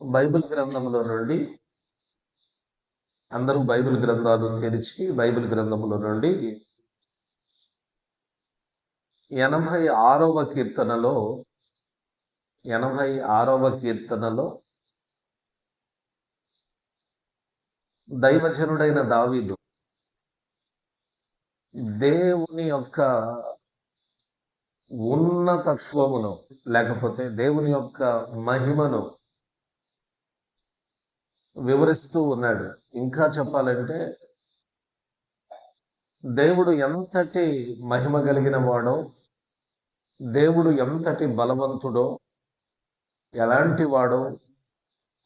Bible గ్రంథంలో నుండి అందరూ బైబిల్ గ్రంథాలు తెరిచి బైబిల్ గ్రంథంలో నుండి 86వ కీర్తనలో 86వ కీర్తనలో దైవజనుడైన దావీదు దేవుని యొక్క ఉన్నతత్వమును లేకపోతే దేవుని యొక్క మహిమను వివరిస్తూ ఉన్నాడు. ఇంకా చెప్పాలంటే దేవుడు ఎంతటి మహిమ కలిగిన వాడో, దేవుడు ఎంతటి బలవంతుడో, ఎలాంటి వాడో,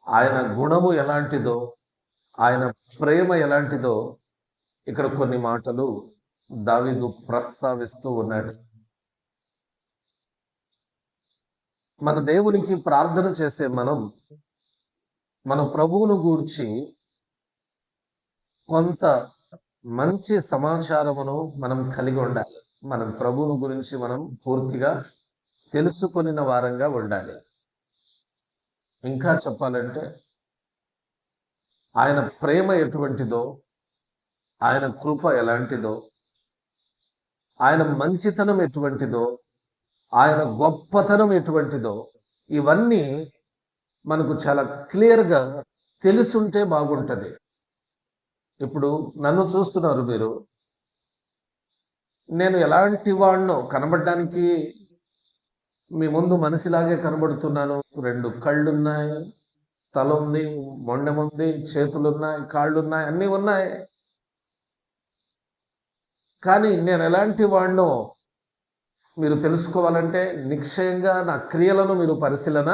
ఆయన గుణము ఎలాంటిదో, ఆయన ప్రేమ ఎలాంటిదో ఇక్కడ కొన్ని మాటలు దావీదు ప్రస్తావిస్తూ ఉన్నాడు. మన దేవునికి ప్రార్థన చేసే మన ప్రభువును గూర్చి కొంత మంచి సమాచారమును మనం కలిగి ఉండాలి. మన ప్రభువును గురించి మనం పూర్తిగా తెలుసుకొనిన వారంగా ఉండాలి. ఇంకా చెప్పాలంటే ఆయన ప్రేమ ఎటువంటిదో, ఆయన కృప ఎలాంటిదో, ఆయన మంచితనం ఎటువంటిదో, ఆయన గొప్పతనం ఎటువంటిదో ఇవన్నీ మనకు చాలా క్లియర్గా తెలుసుంటే బాగుంటుంది. ఇప్పుడు నన్ను చూస్తున్నారు మీరు, నేను ఎలాంటి వాడినో కనబడడానికి మీ ముందు మనిషిలాగే కనబడుతున్నాను. 2 కళ్ళున్నాయి, తల ఉంది, మొండెం ఉంది, చేతులున్నాయి, కాళ్ళున్నాయి, అన్నీ ఉన్నాయి. కానీ నేను ఎలాంటి వాడినో మీరు తెలుసుకోవాలంటే నిశ్చయంగా నా క్రియలను మీరు పరిశీలన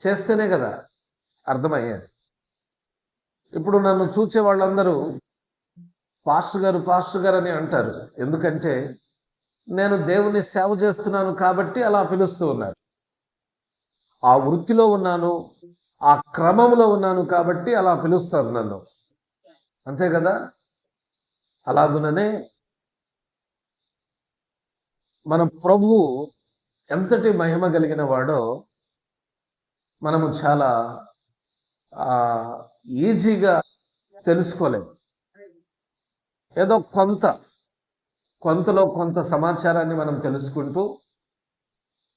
చేస్తేనే కదా అర్థమయ్యేది. ఇప్పుడు నన్ను చూసే వాళ్ళందరూ పాస్టర్ గారు అని అంటారు. ఎందుకంటే నేను దేవుని సేవ చేస్తున్నాను కాబట్టి అలా పిలుస్తూ ఉన్నారు. ఆ వృత్తిలో ఉన్నాను, ఆ క్రమంలో ఉన్నాను కాబట్టి అలా పిలుస్తారు నన్ను, అంతే కదా. అలాగుననే మన ప్రభువు ఎంతటి మహిమ కలిగిన వాడో మనము చాలా ఈజీగా తెలుసుకోలేము. ఏదో కొంతలో కొంత సమాచారాన్ని మనం తెలుసుకుంటూ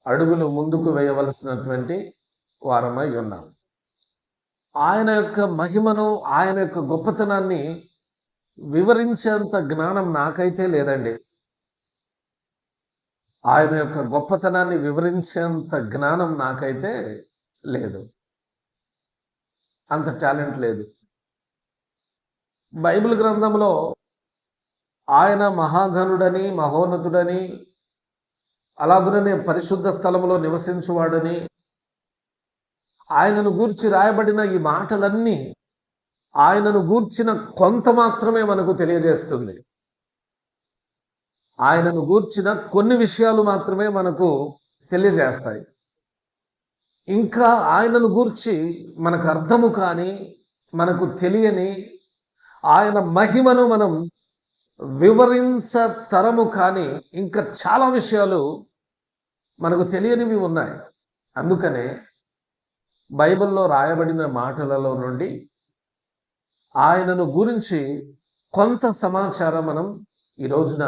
అడుగులు ముందుకు వేయవలసినటువంటి వారమై ఉన్నాం. ఆయన యొక్క మహిమను, ఆయన యొక్క గొప్పతనాన్ని వివరించేంత జ్ఞానం నాకైతే లేదండి. ఆయన యొక్క గొప్పతనాన్ని వివరించేంత జ్ఞానం నాకైతే లేదు, అంత టాలెంట్ లేదు. బైబిల్ గ్రంథంలో ఆయన మహాఘనుడని, మహోన్నతుడని, అలాగుననే పరిశుద్ధ స్థలంలో నివసించువాడని, ఆయనను గూర్చి రాయబడిన ఈ మాటలన్నీ ఆయనను గూర్చిన కొంత మాత్రమే మనకు తెలియజేస్తుంది. ఆయనను గూర్చిన కొన్ని విషయాలు మాత్రమే మనకు తెలియజేస్తాయి. ఇంకా ఆయనను గూర్చి మనకు అర్థము కాని, మనకు తెలియని ఆయన మహిమను మనం వివరించతరము కానీ ఇంకా చాలా విషయాలు మనకు తెలియనివి ఉన్నాయి. అందుకనే బైబిల్లో రాయబడిన మాటలలో నుండి ఆయనను గురించి కొంత సమాచారం మనం ఈ రోజున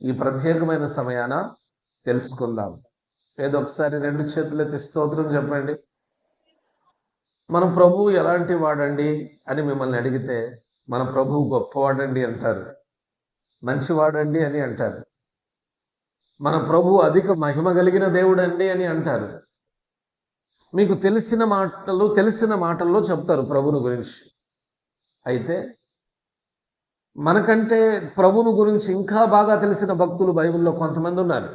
ఈ ప్రత్యేకమైన సమయాన తెలుసుకుందాం. ఏదో ఒకసారి 2 చేతులెత్తి స్తోత్రం చెప్పండి. మన ప్రభువు ఎలాంటి వాడండి అని మిమ్మల్ని అడిగితే మన ప్రభువు గొప్పవాడండి అంటారు, మంచివాడండి అని అంటారు. మన ప్రభువు అధిక మహిమ కలిగిన దేవుడండి అని అంటారు. మీకు తెలిసిన మాటల్లో చెప్తారు ప్రభువుని గురించి. అయితే మనకంటే ప్రభువుని గురించి ఇంకా బాగా తెలిసిన భక్తులు బైబిల్లో కొంతమంది ఉన్నారు.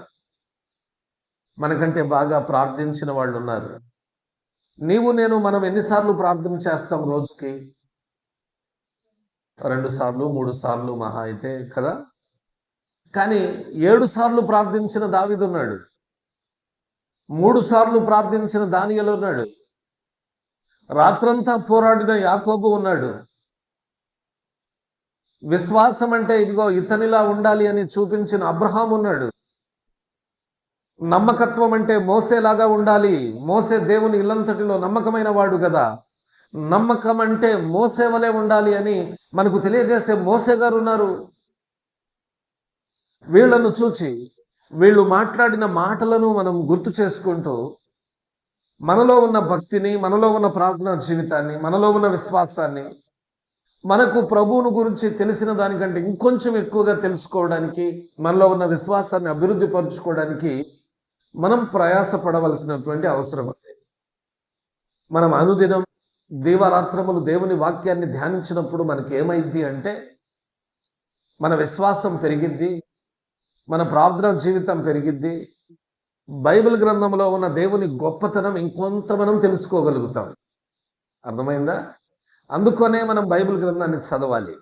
మనకంటే బాగా ప్రార్థించిన వాళ్ళు ఉన్నారు. మనం ఎన్నిసార్లు ప్రార్థన చేస్తాం రోజుకి? 2 సార్లు 3 సార్లు మహా అయితే కదా. కానీ 7 సార్లు ప్రార్థించిన దావీదు ఉన్నాడు, 3 సార్లు ప్రార్థించిన దానియేలు ఉన్నాడు, రాత్రంతా పోరాడిన యాకోబు ఉన్నాడు, విశ్వాసం అంటే ఇదిగో ఇతనిలా ఉండాలి అని చూపించిన అబ్రహాం ఉన్నాడు. నమ్మకత్వం అంటే మోసేలాగా ఉండాలి. మోసే దేవుని ఇల్లంతటిలో నమ్మకమైన వాడు కదా. నమ్మకం అంటే మోసే వలె ఉండాలి అని మనకు తెలియజేసే మోసే గారు ఉన్నారు. వీళ్ళను చూచి వీళ్ళు మాట్లాడిన మాటలను మనం గుర్తు చేసుకుంటూ మనలో ఉన్న భక్తిని, మనలో ఉన్న ప్రార్థనా జీవితాన్ని, మనలో ఉన్న విశ్వాసాన్ని, మనకు ప్రభువును గురించి తెలిసిన దానికంటే ఇంకొంచెం ఎక్కువగా తెలుసుకోవడానికి, మనలో ఉన్న విశ్వాసాన్ని అభివృద్ధి పరుచుకోవడానికి మనం ప్రయాసపడవలసినటువంటి అవసరం ఉంది. మనం అనుదినం దీవారాత్రములు దేవుని వాక్యాన్ని ధ్యానించినప్పుడు మనకి ఏమైంది అంటే మన విశ్వాసం పెరిగిద్ది, మన ప్రార్థనా జీవితం పెరిగిద్ది, బైబిల్ గ్రంథంలో ఉన్న దేవుని గొప్పతనం ఇంకొంత మనం తెలుసుకోగలుగుతాం. అర్థమైందా? అందుకనే మనం బైబిల్ గ్రంథాన్ని చదవాలి.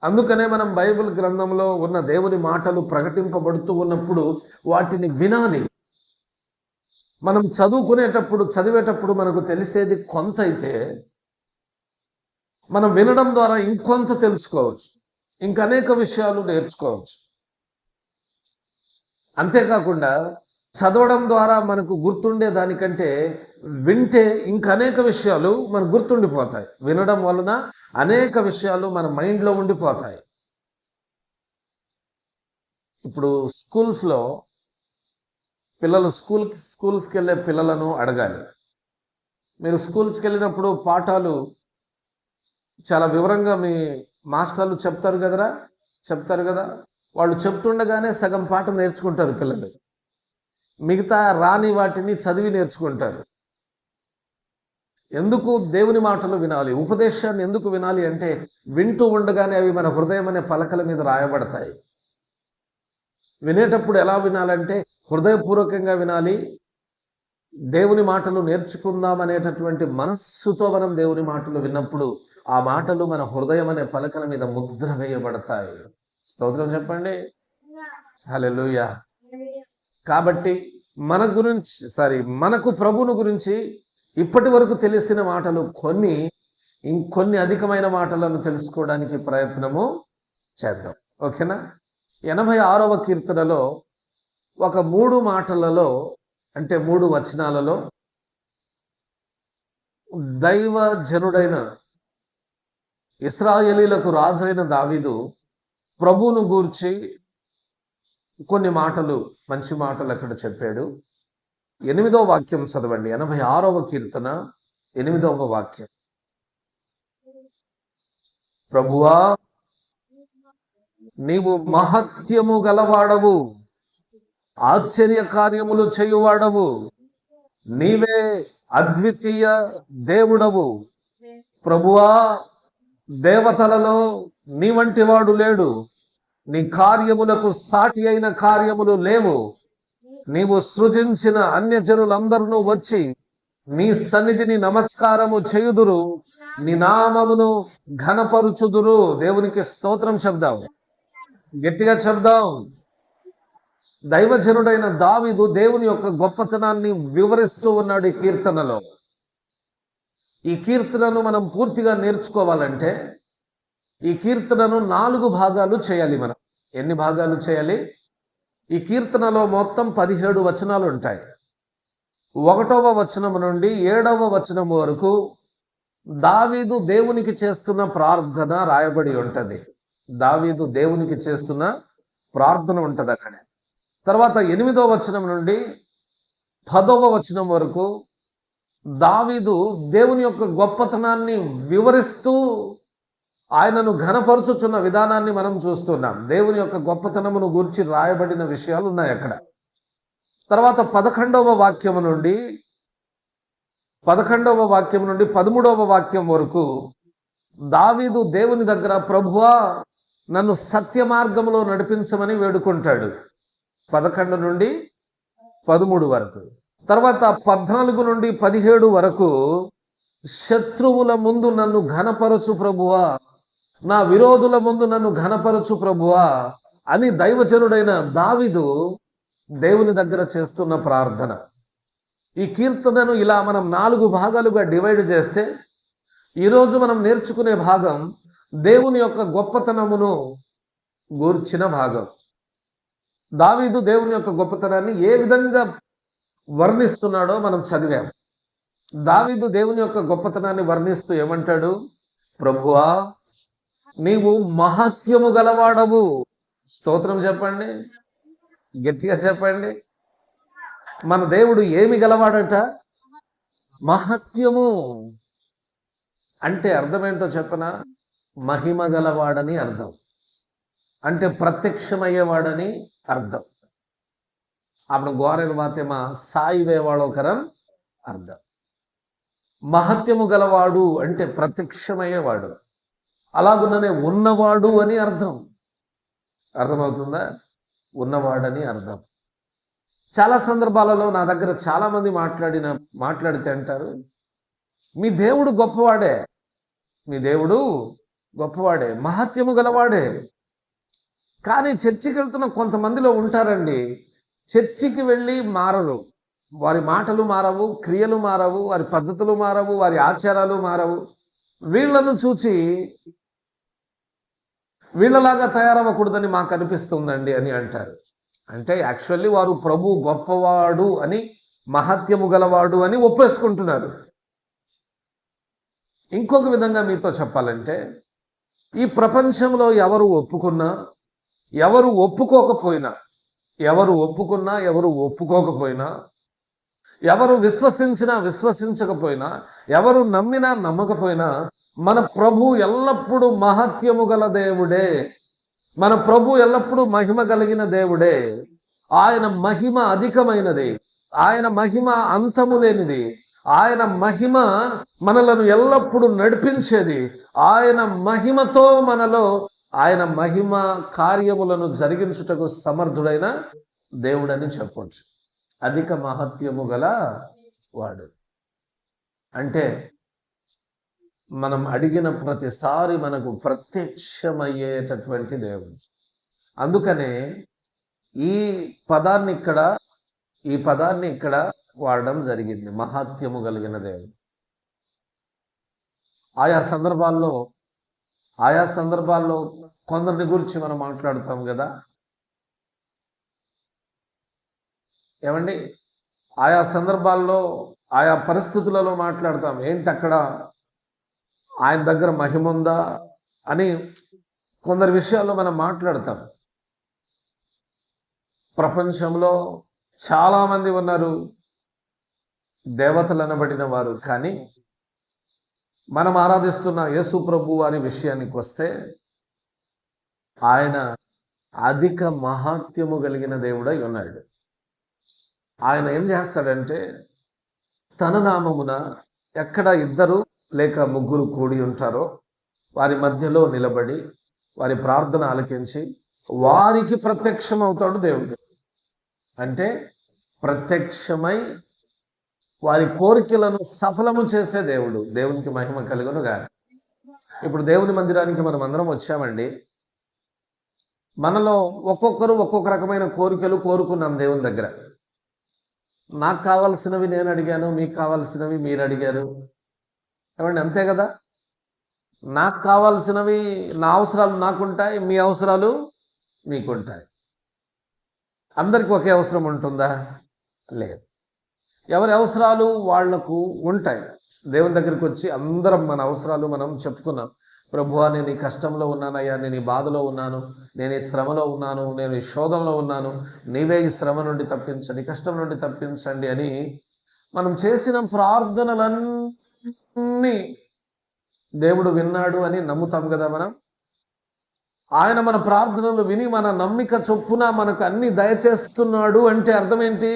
అందుకనే మనం బైబిల్ గ్రంథంలో ఉన్న దేవుని మాటలు ప్రకటింపబడుతూ ఉన్నప్పుడు వాటిని వినాలి. మనం చదివేటప్పుడు మనకు తెలిసేది కొంత అయితే మనం వినడం ద్వారా ఇంకొంత తెలుసుకోవచ్చు, ఇంకనేక విషయాలు నేర్చుకోవచ్చు. అంతేకాకుండా చదవడం ద్వారా మనకు గుర్తుండే దానికంటే వింటే ఇంకనేక విషయాలు మనకు గుర్తుండిపోతాయి. వినడం వలన అనేక విషయాలు మన మైండ్లో ఉండిపోతాయి. ఇప్పుడు స్కూల్స్లో పిల్లలు స్కూల్స్కి వెళ్ళే పిల్లలను అడగాలి. మీరు స్కూల్స్కి వెళ్ళినప్పుడు పాఠాలు చాలా వివరంగా మీ మాస్టర్లు చెప్తారు కదా. వాళ్ళు చెప్తుండగానే సగం పాఠం నేర్చుకుంటారు పిల్లలు. మిగతా రాని వాటిని చదివి నేర్చుకుంటారు. ఎందుకు దేవుని మాటలు వినాలి? ఉపదేశాన్ని ఎందుకు వినాలి అంటే వింటూ ఉండగానే అవి మన హృదయం అనే పలకల మీద రాయబడతాయి. వినేటప్పుడు ఎలా వినాలంటే హృదయపూర్వకంగా వినాలి. దేవుని మాటలు నేర్చుకుందాం అనేటటువంటి మనస్సుతో మనం దేవుని మాటలు విన్నప్పుడు ఆ మాటలు మన హృదయం అనే పలకల మీద ముద్ర వేయబడతాయి. స్తోత్రం చెప్పండి. హల్లెలూయా. కాబట్టి మనకు ప్రభువును గురించి ఇప్పటి వరకు తెలిసిన మాటలు ఇంకొన్ని అధికమైన మాటలను తెలుసుకోవడానికి ప్రయత్నము చేద్దాం. ఓకేనా? 86వ కీర్తనలో ఒక 3 మాటలలో అంటే 3 వచనాలలో దైవ జనుడైన ఇశ్రాయేలీలకు రాజైన దావీదు ప్రభువును గూర్చి కొన్ని మాటలు, మంచి మాటలు అక్కడ చెప్పాడు. 8వ వాక్యం చదవండి. 86వ కీర్తన 8వ వాక్యం. ప్రభువా, నీవు మహత్యము గలవాడవు, ఆశ్చర్య కార్యములు చేయువాడవు, నీవే అద్వితీయ దేవుడవు. ప్రభువా, దేవతలలో నీ వంటి వాడు లేడు, నీ కార్యములకు సాటి అయిన కార్యములు లేవు. నీవు సృజించిన అన్యజనులందరూ వచ్చి నీ సన్నిధిని నమస్కారము చేయుదురు, నీ నామమును ఘనపరుచుదురు. దేవునికి స్తోత్రం చెప్దాం, గట్టిగా చెప్దాం. దైవజనుడైన దావీదు దేవుని యొక్క గొప్పతనాన్ని వివరిస్తూ ఉన్నాడు ఈ కీర్తనలో. ఈ కీర్తనను మనం పూర్తిగా నేర్చుకోవాలంటే ఈ కీర్తనను 4 భాగాలు చేయాలి. మనం ఎన్ని భాగాలు చేయాలి? ఈ కీర్తనలో మొత్తం 17 వచనాలు ఉంటాయి. 1వ వచనం నుండి 7వ వచనం వరకు దావీదు దేవునికి చేస్తున్న ప్రార్థన రాయబడి ఉంటది. దావీదు దేవునికి చేస్తున్న ప్రార్థన ఉంటది అక్కడ. తర్వాత 8వ వచనం నుండి 10వ వచనం వరకు దావీదు దేవుని యొక్క గొప్పతనాన్ని వివరిస్తూ ఆయనను ఘనపరుచుచున్న విధానాన్ని మనం చూస్తున్నాం. దేవుని యొక్క గొప్పతనమును గూర్చి రాయబడిన విషయాలు ఉన్నాయి అక్కడ. తర్వాత 11వ వాక్యం నుండి 13వ వాక్యం వరకు దావీదు దేవుని దగ్గర ప్రభువా నన్ను సత్య మార్గంలో నడిపించమని వేడుకుంటాడు. 11 నుండి 13 వరకు. తర్వాత 14 నుండి 17 వరకు శత్రువుల ముందు నన్ను ఘనపరచు ప్రభువా, నా విరోధుల ముందు నన్ను ఘనపరచు ప్రభువా అని దైవజనుడైన దావీదు దేవుని దగ్గర చేస్తున్న ప్రార్థన. ఈ కీర్తనను ఇలా మనం 4 భాగాలుగా డివైడ్ చేస్తే ఈరోజు మనం నేర్చుకునే భాగం దేవుని యొక్క గొప్పతనమును గూర్చిన భాగం. దావీదు దేవుని యొక్క గొప్పతనాన్ని ఏ విధంగా వర్ణిస్తున్నాడో మనం చదివాం. దావీదు దేవుని యొక్క గొప్పతనాన్ని వర్ణిస్తూ ఏమంటాడు? ప్రభువా, నీవు మహత్యము గలవాడవు. స్తోత్రం చెప్పండి, గట్టిగా చెప్పండి. మన దేవుడు ఏమి గలవాడట? మహత్యము. అంటే అర్థమేంటో చెప్పనా? మహిమ గలవాడని అర్థం. అంటే ప్రత్యక్షమయ్యేవాడని అర్థం. అప్పుడు గోరెల మాతేమా సాయి వేవాళోకరం అర్థం. మహత్యము గలవాడు అంటే ప్రత్యక్షమయ్యేవాడు, అలాగున్ననే ఉన్నవాడు అని అర్థం. అర్థమవుతుందా? ఉన్నవాడని అర్థం. చాలా సందర్భాలలో నా దగ్గర చాలా మంది మాట్లాడితే అంటారు, మీ దేవుడు గొప్పవాడే, మీ దేవుడు గొప్పవాడే, మహత్యము గలవాడే. కానీ చర్చికి వెళ్తున్న కొంతమందిలో ఉంటారండి, చర్చికి వెళ్ళి మారరు. వారి మాటలు మారవు, క్రియలు మారవు, వారి పద్ధతులు మారవు, వారి ఆచారాలు మారవు. వీళ్లను చూచి వీళ్ళలాగా తయారవ్వకూడదని మాకు అనిపిస్తుందండి అని అంటారు. అంటే యాక్చువల్లీ వారు ప్రభు గొప్పవాడు అని, మహత్యము గలవాడు అని ఒప్పేసుకుంటున్నారు. ఇంకొక విధంగా మీతో చెప్పాలంటే, ఈ ప్రపంచంలో ఎవరు ఒప్పుకున్నా, ఎవరు ఒప్పుకోకపోయినా, ఎవరు ఒప్పుకున్నా, ఎవరు ఒప్పుకోకపోయినా, ఎవరు విశ్వసించినా విశ్వసించకపోయినా, ఎవరు నమ్మినా నమ్మకపోయినా, మన ప్రభు ఎల్లప్పుడూ మహత్యము గల దేవుడే. మన ప్రభు ఎల్లప్పుడూ మహిమ కలిగిన దేవుడే. ఆయన మహిమ అధికమైనది, ఆయన మహిమ అంతము లేనిది, ఆయన మహిమ మనలను ఎల్లప్పుడూ నడిపించేది. ఆయన మహిమతో మనలో ఆయన మహిమ కార్యములను జరిగించుటకు సమర్థుడైన దేవుడని చెప్పొచ్చు. అధిక మహత్యము గల వాడు అంటే మనం అడిగిన ప్రతిసారి మనకు ప్రత్యక్షమయ్యేటటువంటి దేవుడు. అందుకనే ఈ పదాన్ని ఇక్కడ వాడడం జరిగింది, మహత్యము కలిగిన దేవుడు. ఆయా సందర్భాల్లో కొందరిని గురించి మనం మాట్లాడుతాం కదా ఏమండి. ఆయా సందర్భాల్లో ఆయా పరిస్థితులలో మాట్లాడతాం. ఏంటి అక్కడ ఆయన దగ్గర మహిమ ఉందా అని కొందరి విషయాల్లో మనం మాట్లాడతాం. ప్రపంచంలో చాలా మంది ఉన్నారు దేవతలు అనబడిన వారు, కానీ మనం ఆరాధిస్తున్న యేసు ప్రభు వారి విషయానికి వస్తే ఆయన అధిక మహత్యము కలిగిన దేవుడై ఉన్నాడు. ఆయన ఏం చేస్తాడంటే, తన నామమున ఎక్కడ ఇద్దరు లేక ముగ్గురు కూడి ఉంటారో వారి మధ్యలో నిలబడి వారి ప్రార్థన ఆలకించి వారికి ప్రత్యక్షమవుతాడు దేవుడు. అంటే ప్రత్యక్షమై వారి కోరికలను సఫలము చేసే దేవుడు. దేవునికి మహిమ కలుగునుగా. ఇప్పుడు దేవుని మందిరానికి మనం అందరం వచ్చామండి. మనలో ఒక్కొక్కరు ఒక్కొక్క రకమైన కోరికలు కోరుకున్నాం దేవుని దగ్గర. నాకు కావాల్సినవి నేను అడిగాను, మీకు కావాల్సినవి మీరు అడిగారు. ఏమండి, అంతే కదా? నాకు కావాల్సినవి, నా అవసరాలు నాకుంటాయి, మీ అవసరాలు మీకుంటాయి. అందరికీ ఒకే అవసరం ఉంటుందా? లేదు. ఎవరి అవసరాలు వాళ్లకు ఉంటాయి. దేవుని దగ్గరికి వచ్చి అందరం మన అవసరాలు మనం చెప్పుకున్నాం. ప్రభువా, నేను ఈ కష్టంలో ఉన్నానయ్యా, నేను ఈ బాధలో ఉన్నాను, నేను ఈ శ్రమలో ఉన్నాను, నేను ఈ శోధనలో ఉన్నాను, నీవే ఈ శ్రమ నుండి తప్పించండి, కష్టం నుండి తప్పించండి అని మనం చేసిన ప్రార్థనలన్నీ దేవుడు విన్నాడు అని నమ్ముతాం కదా మనం. ఆయన మన ప్రార్థనలు విని మన నమ్మిక చొప్పున మనకు అన్ని దయచేస్తున్నాడు అంటే అర్థం ఏంటి?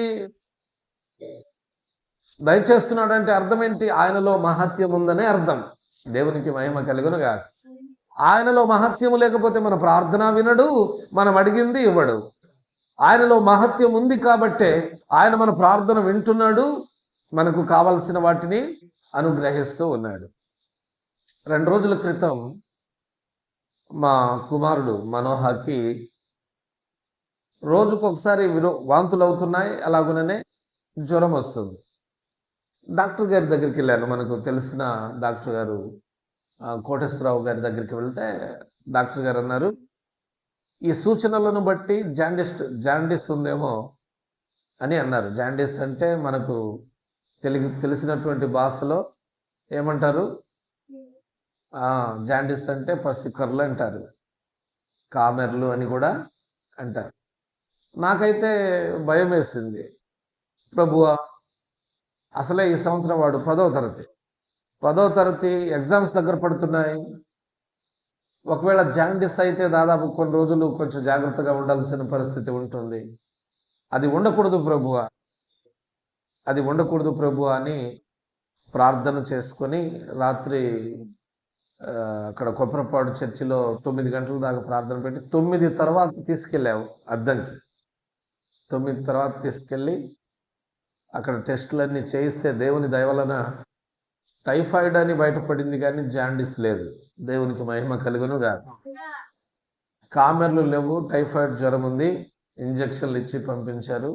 దయచేస్తున్నాడు అంటే అర్థం ఏంటి? ఆయనలో మహత్యం ఉందనే అర్థం. దేవునికి మహిమ కలుగునుగా. ఆయనలో మహత్యము లేకపోతే మన ప్రార్థన వినడు, మనం అడిగింది ఇవ్వడు. ఆయనలో మహత్యం ఉంది కాబట్టే ఆయన మన ప్రార్థన వింటున్నాడు, మనకు కావలసిన వాటిని అనుగ్రహిస్తూ ఉన్నాడు. 2 రోజుల క్రితం మా కుమారుడు మనోహర్కి రోజుకొకసారి వాంతులు అవుతున్నాయి, అలాగుననే జ్వరం వస్తుంది. డాక్టర్ గారి దగ్గరికి వెళ్ళాను. మనకు తెలిసిన డాక్టర్ గారు కోటేశ్వరరావు గారి దగ్గరికి వెళ్తే డాక్టర్ గారు అన్నారు, ఈ సూచనలను బట్టి జాండిస్ ఉందేమో అని అన్నారు. జాండిస్ అంటే మనకు తెలిసినటువంటి భాషలో ఏమంటారు? జాండిస్ అంటే పసికర్లు అంటారు, కామెర్లు అని కూడా అంటారు. నాకైతే భయం వేసింది. ప్రభువా, అసలే ఈ సంవత్సరం వాడు 10వ తరగతి ఎగ్జామ్స్ దగ్గర పడుతున్నాయి. ఒకవేళ జాండిస్ అయితే దాదాపు కొన్ని రోజులు కొంచెం జాగ్రత్తగా ఉండాల్సిన పరిస్థితి ఉంటుంది. అది ఉండకూడదు ప్రభువా అని ప్రార్థన చేసుకొని రాత్రి అక్కడ కొప్పరపాడు చర్చిలో 9 గంటల దాకా ప్రార్థన పెట్టి 9 తర్వాత తీసుకెళ్ళాము అద్దంకి. 9 తర్వాత తీసుకెళ్ళి అక్కడ టెస్టులన్నీ చేయిస్తే దేవుని దయ వలన టైఫాయిడ్ అని బయటపడింది, కానీ జాండిస్ లేదు. దేవునికి మహిమ కలుగును గాక. కామెర్లు లేవు, టైఫాయిడ్ జ్వరం ఉంది, ఇంజక్షన్లు ఇచ్చి పంపించారు,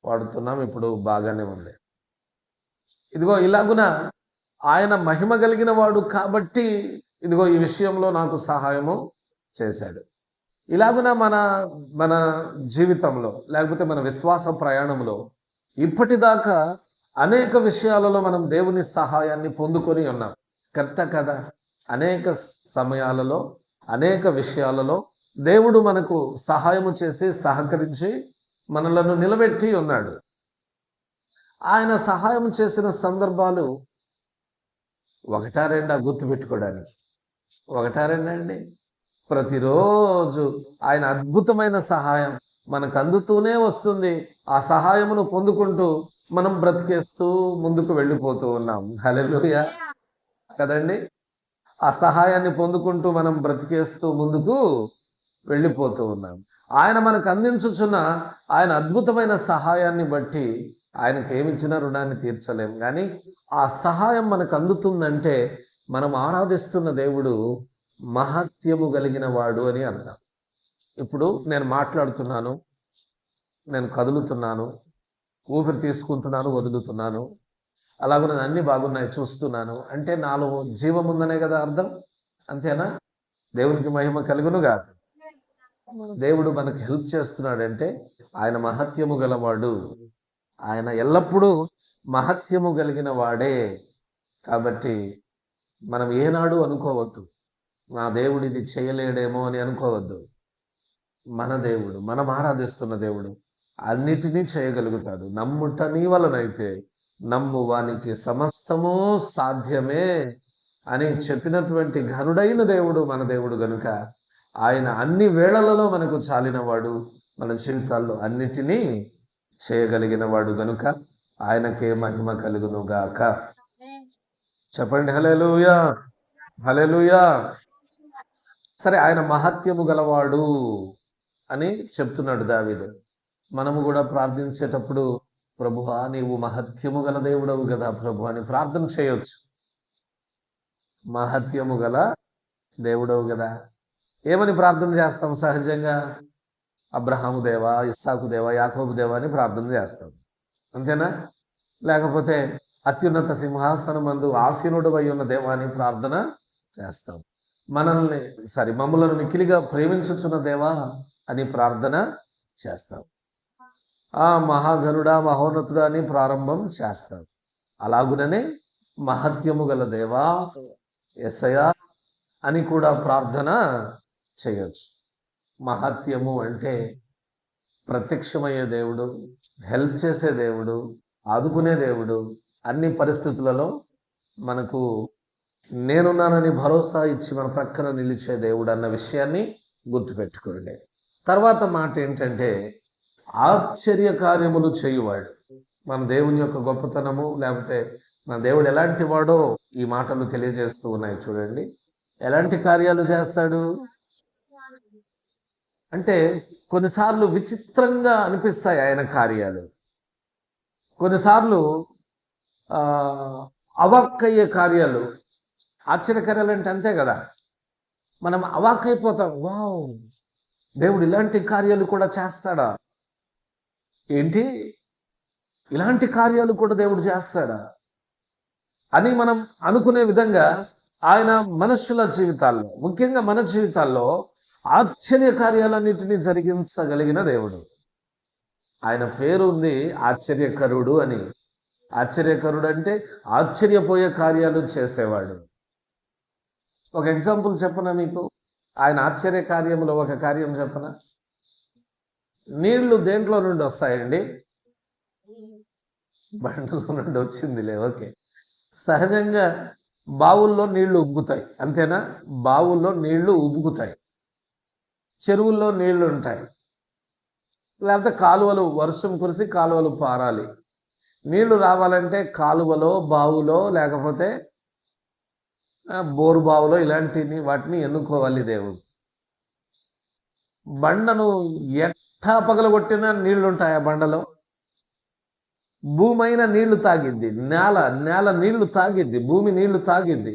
వాడుతున్నాం, ఇప్పుడు బాగానే ఉంది. ఇదిగో ఇలాగున ఆయన మహిమ కలిగిన వాడు కాబట్టి ఇదిగో ఈ విషయంలో నాకు సహాయము చేశాడు. ఇలాగున మన జీవితంలో లేకపోతే మన విశ్వాస ప్రయాణంలో ఇప్పటిదాకా అనేక విషయాలలో మనం దేవుని సహాయాన్ని పొందుకొని ఉన్నాం. కరెక్టా కదా? అనేక సమయాలలో అనేక విషయాలలో దేవుడు మనకు సహాయము చేసి సహకరించి మనలను నిలబెట్టి ఉన్నాడు. ఆయన సహాయం చేసిన సందర్భాలు ఒకటా రెండా గుర్తుపెట్టుకోవడానికి? ఒకటా రెండా అండి? ప్రతిరోజు ఆయన అద్భుతమైన సహాయం మనకు అందుతూనే వస్తుంది. ఆ సహాయమును పొందుకుంటూ మనం బ్రతికేస్తూ ముందుకు వెళ్ళిపోతూ ఉన్నాం. హల్లెలూయా కదండి? ఆ సహాయాన్ని పొందుకుంటూ మనం బ్రతికేస్తూ ముందుకు వెళ్ళిపోతూ ఉన్నాం. ఆయన మనకు అందించుచున్న ఆయన అద్భుతమైన సహాయాన్ని బట్టి ఆయనకు ఏమిచ్చినా రుణాన్ని తీర్చలేం. కానీ ఆ సహాయం మనకు అందుతుందంటే మనం ఆరాధిస్తున్న దేవుడు మహత్యము కలిగిన వాడు అని అర్థం. ఇప్పుడు నేను మాట్లాడుతున్నాను, నేను కదులుతున్నాను, ఊపిరి తీసుకుంటున్నాను, వదులుతున్నాను, అలాగే నేను అన్ని బాగున్నాయి చూస్తున్నాను అంటే నాలో జీవం ఉందనే కదా అర్థం. అంతేనా? దేవునికి మహిమ కలుగును కాదు. దేవుడు మనకు హెల్ప్ చేస్తున్నాడంటే ఆయన మహత్యము గలవాడు, ఆయన ఎల్లప్పుడూ మహత్యము కలిగిన వాడే. కాబట్టి మనం ఏనాడు అనుకోవద్దు నా దేవుడు ఇది చేయలేడేమో అని అనుకోవద్దు. మన దేవుడు, మనం ఆరాధిస్తున్న దేవుడు అన్నిటినీ చేయగలుగుతాడు. నమ్ముట నీ వలనైతే నమ్ము వానికి సమస్తము సాధ్యమే అని చెప్పినటువంటి ఘనుడైన దేవుడు మన దేవుడు గనుక ఆయన అన్ని వేళలలో మనకు చాలినవాడు, మన జీవితాల్లో అన్నిటినీ చేయగలిగిన వాడు గనుక ఆయనకే మహిమ కలుగును గాక. చెప్పండి హల్లెలూయా, హల్లెలూయా. సరే, ఆయన మహత్యము గలవాడు అని చెప్తున్నాడు దావీదు. మనము కూడా ప్రార్థించేటప్పుడు ప్రభువా నీవు మహత్యము గల దేవుడవు కదా ప్రభు అని ప్రార్థన చేయొచ్చు. మహత్యము గల దేవుడవు కదా. ఏమని ప్రార్థన చేస్తాం సహజంగా? అబ్రహాము దేవా, ఇస్సాకు దేవా, యాకోబు దేవా అని ప్రార్థన చేస్తాం, అంతేనా? లేకపోతే అత్యున్నత సింహాసనమందు ఆసీనుడు అయి ఉన్న దేవా అని ప్రార్థన చేస్తాం. మమ్మలను మిక్కిలిగా ప్రేమించుచున్న దేవా అని ప్రార్థన చేస్తాం. ఆ మహాగరుడా, మహోన్నతుడా అని ప్రారంభం చేస్తాం. అలాగుననే మహత్యము గల దేవా యేసయ్యా అని కూడా ప్రార్థన చేయొచ్చు. మహత్యము అంటే ప్రత్యక్షమయ్యే దేవుడు, హెల్ప్ చేసే దేవుడు, ఆదుకునే దేవుడు, అన్ని పరిస్థితులలో మనకు నేనున్నానని భరోసా ఇచ్చి మన ప్రక్కన నిలిచే దేవుడు అన్న విషయాన్ని గుర్తుపెట్టుకోండి. తర్వాత మాట ఏంటంటే ఆశ్చర్య కార్యములు చేయువాడు. మన దేవుని యొక్క గొప్పతనము లేకపోతే మన దేవుడు ఎలాంటి వాడో ఈ మాటలు తెలియజేస్తూ ఉన్నాయి. చూడండి, ఎలాంటి కార్యాలు చేస్తాడు అంటే కొన్నిసార్లు విచిత్రంగా అనిపిస్తాయి ఆయన కార్యాలు, కొన్నిసార్లు అవాక్కయ్యే కార్యాలు. ఆశ్చర్యకార్యాలు అంటే అంతే కదా, మనం అవాక్కైపోతాం. వావ్, దేవుడు ఇలాంటి కార్యాలు కూడా చేస్తాడా? ఏంటి, ఇలాంటి కార్యాలు కూడా దేవుడు చేస్తాడా అని మనం అనుకునే విధంగా ఆయన మనుషుల జీవితాల్లో, ముఖ్యంగా మన జీవితాల్లో ఆశ్చర్య కార్యాలన్నిటినీ జరిగించగలిగిన దేవుడు. ఆయన పేరు ఉంది ఆశ్చర్యకరుడు అని. ఆశ్చర్యకరుడు అంటే ఆశ్చర్యపోయే కార్యాలు చేసేవాడు. ఒక ఎగ్జాంపుల్ చెప్పనా మీకు? ఆయన ఆశ్చర్య కార్యములో ఒక కార్యం చెప్పనా? నీళ్లు దేంట్లో నుండి వస్తాయండి? బండలో నుండి వచ్చిందిలే, ఓకే. సహజంగా బావుల్లో నీళ్లు ఉబ్బుతాయి, అంతేనా? బావుల్లో నీళ్లు ఉబ్బుతాయి, చెరువుల్లో నీళ్లు ఉంటాయి, లేకపోతే కాలువలు, వర్షం కురిసి కాలువలు పారాలి. నీళ్లు రావాలంటే కాలువలో, బావులో, లేకపోతే బోరు బావులో ఇలాంటివి వాటిని ఎన్నుకోవాలి దేవుడు. బండను ఎట్టా పగలగొట్టినా నీళ్లు ఉంటాయి ఆ బండలో. భూమి అయినా నీళ్లు తాగిద్ది, నేల నీళ్లు తాగిద్ది, భూమి నీళ్లు తాగిద్ది,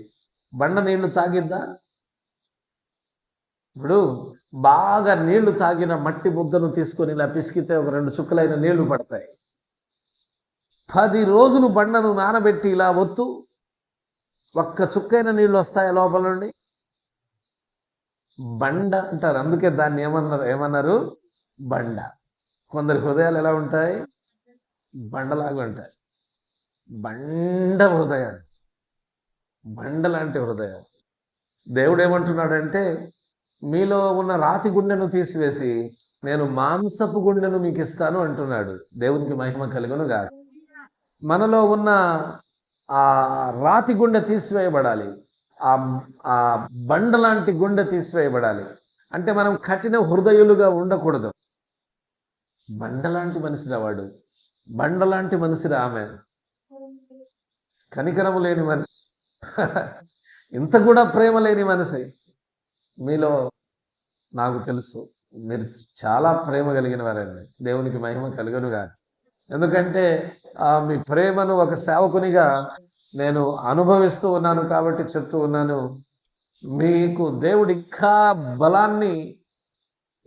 బండ నీళ్లు తాగిద్దా? ఇప్పుడు బాగా నీళ్లు తాగిన మట్టి ముద్దను తీసుకొని ఇలా పిసికితే ఒక 2 చుక్కలైన నీళ్లు పడతాయి. 10 రోజులు బండను నానబెట్టి ఇలా ఒత్తు, ఒక్క చుక్కైన నీళ్లు వస్తాయి లోపల నుండి? బండ అంటారు, అందుకే దాన్ని ఏమన్నారు? బండ. కొందరి హృదయాలు ఎలా ఉంటాయి? బండలాగా ఉంటాయి. బండ హృదయాలు, బండ లాంటి హృదయాలు. దేవుడు ఏమంటున్నాడంటే, మీలో ఉన్న రాతి గుండెను తీసివేసి నేను మాంసపు గుండెను మీకు ఇస్తాను అంటున్నాడు. దేవునికి మహిమ కలుగును గాక. మనలో ఉన్న ఆ రాతి గుండె తీసివేయబడాలి, ఆ బండ లాంటి గుండె తీసివేయబడాలి. అంటే మనం కఠిన హృదయులుగా ఉండకూడదు. బండలాంటి మనిషిరా వాడు, బండలాంటి మనిషిరా ఆమె, కనికరము లేని మనిషి, ఇంత కూడా ప్రేమ లేని మనిషి. మీలో నాకు తెలుసు, మీరు చాలా ప్రేమ కలిగిన వారండి. దేవునికి మహిమ కలుగునుగా. ఎందుకంటే మీ ప్రేమను ఒక సేవకునిగా నేను అనుభవిస్తూ ఉన్నాను కాబట్టి చెప్తూ ఉన్నాను. మీకు దేవుడు ఇంకా బలాన్ని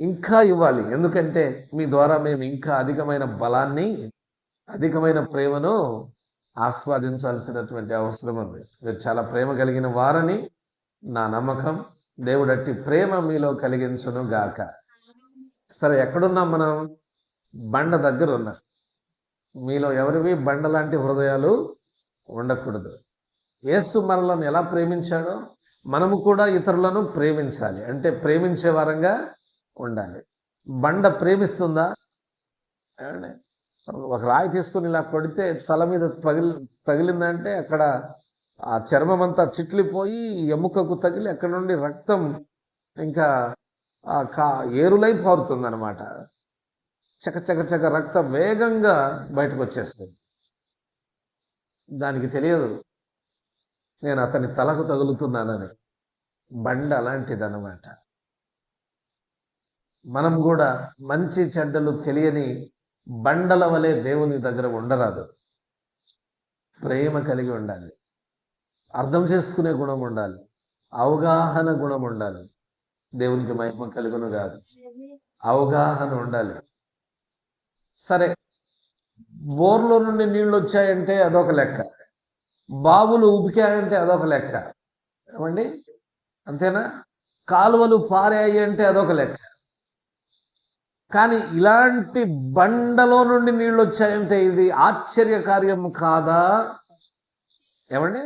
ఇంకా ఇవ్వాలి. ఎందుకంటే మీ ద్వారా మేము ఇంకా అధికమైన బలాన్ని, అధికమైన ప్రేమను ఆస్వాదించాల్సినటువంటి అవసరం ఉంది. మీరు చాలా ప్రేమ కలిగిన వారని నా నమ్మకం. దేవుడు అట్టి ప్రేమ మీలో కలిగించును గాక. సరే, ఎక్కడున్నాం మనం? బండ దగ్గర ఉన్నాం. మీలో ఎవరివి బండ లాంటి హృదయాలు ఉండకూడదు. యేసు మనలను ఎలా ప్రేమించాడో మనము కూడా ఇతరులను ప్రేమించాలి. అంటే ప్రేమించే వారంగా ఉండాలి. బండ ప్రేమిస్తుందా? ఒక రాయి తీసుకుని ఇలా కొడితే తల మీద తగిలిందంటే అక్కడ ఆ చర్మం అంతా చిట్లిపోయి ఎముకకు తగిలి అక్కడ నుండి రక్తం ఇంకా ఏరులై పారుతుంది అనమాట. చక రక్తం వేగంగా బయటకు వచ్చేస్తుంది. దానికి తెలియదు నేను అతని తలకు తగులుతున్నానని. బండ అలాంటిదన్నమాట. మనం కూడా మంచి చెడ్డలు తెలియని బండల వలె దేవుని దగ్గర ఉండరాదు. ప్రేమ కలిగి ఉండాలి, అర్థం చేసుకునే గుణం ఉండాలి, అవగాహన గుణం ఉండాలి. దేవునికి మహిమ కలుగును కాదు, అవగాహన ఉండాలి. సరే, బోర్లో నుండి నీళ్ళు వచ్చాయంటే అదొక లెక్క, బావులు ఉబికాయంటే అదొక లెక్క, ఏమండి? అంతేనా? కాలువలు పారాయి అంటే అదొక లెక్క. కానీ ఇలాంటి బండలో నుండి నీళ్ళు వచ్చాయంటే ఇది ఆశ్చర్యకార్యం కాదా? ఏమండి,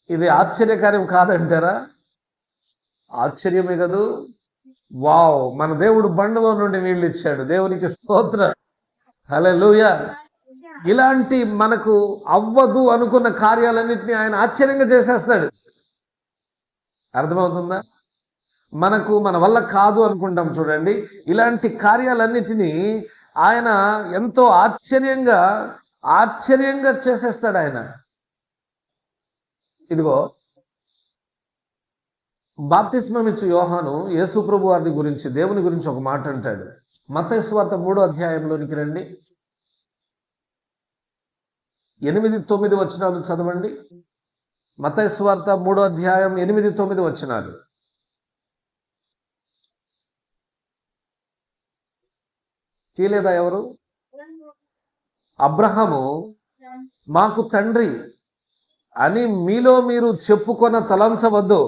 ఇది ఆశ్చర్యకార్యం కాదంటారా? ఆశ్చర్యమే కదూ. వావ్, మన దేవుడు బండలో నుండి నీళ్ళు ఇచ్చాడు. దేవునికి స్తోత్రం, హల్లెలూయా. ఇలాంటి మనకు అవ్వదు అనుకున్న కార్యాలన్నింటినీ ఆయన ఆశ్చర్యంగా చేసేస్తాడు. అర్థమవుతుందా? మన వల్ల కాదు అనుకుంటాం చూడండి, ఇలాంటి కార్యాలన్నిటినీ ఆయన ఎంతో ఆశ్చర్యంగా చేసేస్తాడు ఆయన. ఇదిగో, బాప్తిస్మం ఇచ్చు యోహాను యేసు ప్రభు వారి గురించి, దేవుని గురించి ఒక మాట అంటాడు. మత్తయి సువార్త 3వ అధ్యాయంలోనికి రండి, 8-9 వచనాలు చదవండి. మత్తయి సువార్త 3వ అధ్యాయం 8-9 వచనాలు. తీయలేదా ఎవరు? అబ్రహాము మాకు తండ్రి అని మీలో మీరు చెప్పుకొన తలంచవద్దు.